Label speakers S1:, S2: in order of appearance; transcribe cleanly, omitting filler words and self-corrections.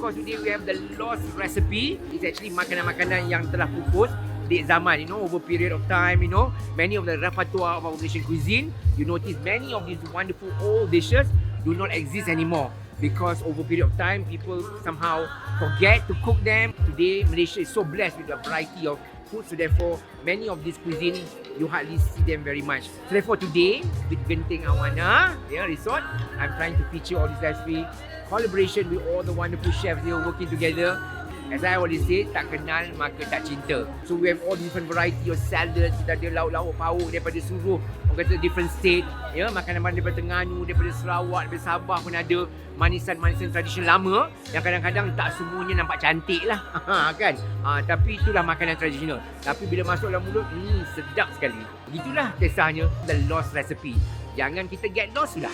S1: course, today we have the lost recipe. It's actually makanan-makanan yang telah pupus di zaman, over period of time, many of the repertoire of our Malaysian cuisine, you notice many of these wonderful old dishes do not exist anymore because over period of time, people somehow forget to cook them. Today, Malaysia is so blessed with a variety of food, so therefore, many of these cuisine, you hardly see them very much. So therefore, today, with Genting Awana Resort, I'm trying to feature all these recipes, collaboration with all the wonderful chefs here working together. As I always say, tak kenal maka tak cinta. So we have all different variety of salads. Kita ada lauk-lauk pauk daripada seluruh, orang kata different state. Makanan-makanan daripada Terengganu, daripada Sarawak, daripada Sabah pun ada. Manisan-manisan tradisional lama yang kadang-kadang tak semuanya nampak cantik lah. Kan? Tapi itulah makanan tradisional. Tapi bila masuk dalam mulut, sedap sekali. Begitulah kisahnya, the lost recipe. Jangan kita get lost lah.